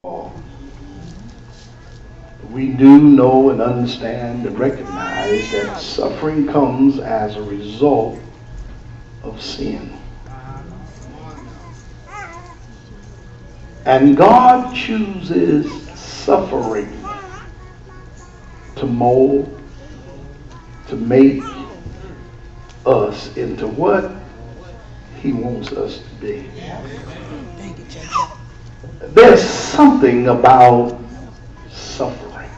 We do know and understand and recognize that suffering comes as a result of sin. And God chooses suffering to mold, to make us into what He wants us to be. There's something about suffering.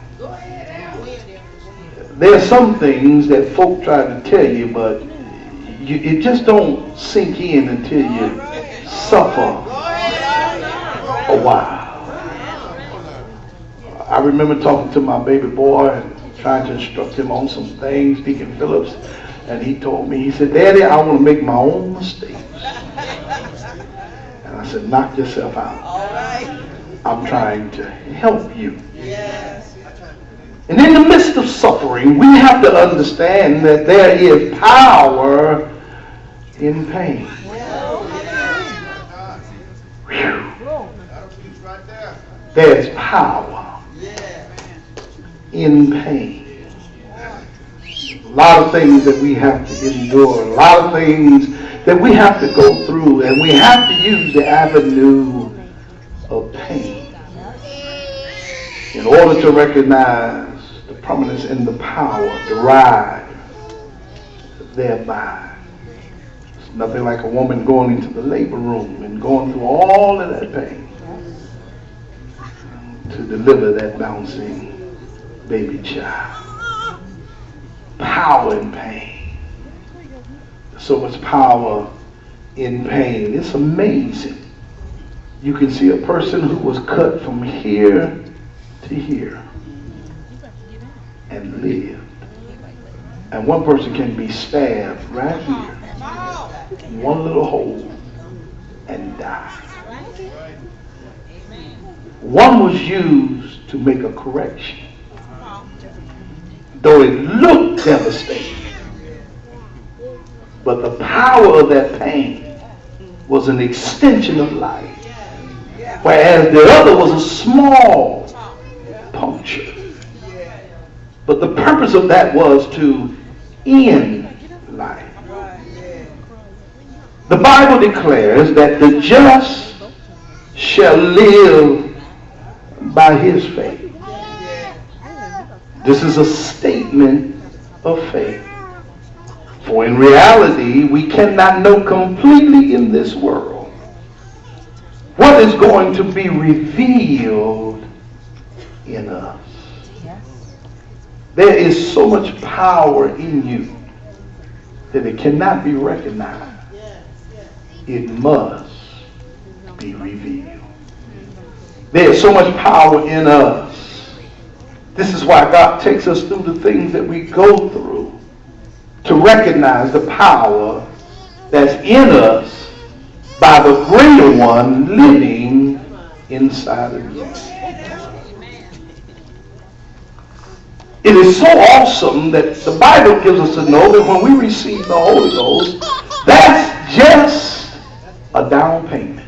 There are some things that folk try to tell you, but it just don't sink in until you suffer a while. I remember talking to my baby boy and trying to instruct him on some things, Deacon Phillips, and he told me, he said, "Daddy, I want to make my own mistakes." And I said, "Knock yourself out. I'm trying to help you." And in the midst of suffering, we have to understand that there is power in pain. Whew. There's power in pain. A lot of things that we have to endure, a lot of things that we have to go through, and we have to use the avenue of pain in order to recognize the prominence and the power derived thereby. It's nothing like a woman going into the labor room and going through all of that pain to deliver that bouncing baby child. Power in pain. So much power in pain. It's amazing. You can see a person who was cut from here to here and lived. And one person can be stabbed right here, one little hole, and die. One was used to make a correction. Though it looked devastating, but the power of that pain was an extension of life. Whereas the other was a small puncture. But the purpose of that was to end life. The Bible declares that the just shall live by his faith. This is a statement of faith. For in reality, we cannot know completely in this world what is going to be revealed in us. There is so much power in you that it cannot be recognized. It must be revealed. There is so much power in us. This is why God takes us through the things that we go through to recognize the power that's in us by the greater one living inside of you. It is so awesome that the Bible gives us to know that when we receive the Holy Ghost, that's just a down payment.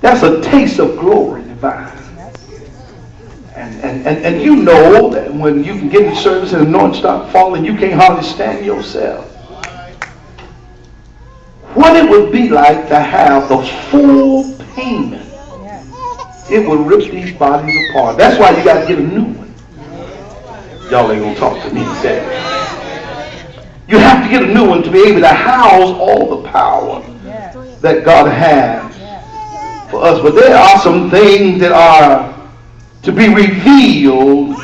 That's a taste of glory divine. And you know that when you can get in service and the anointing start falling, you can't hardly stand yourself. What it would be like to have the full payment. It would rip these bodies apart. That's why you got to get a new one. Y'all ain't going to talk to me today. You have to get a new one to be able to house all the power that God has for us. But there are some things that are to be revealed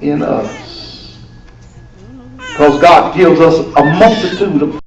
in us. Because God gives us a multitude of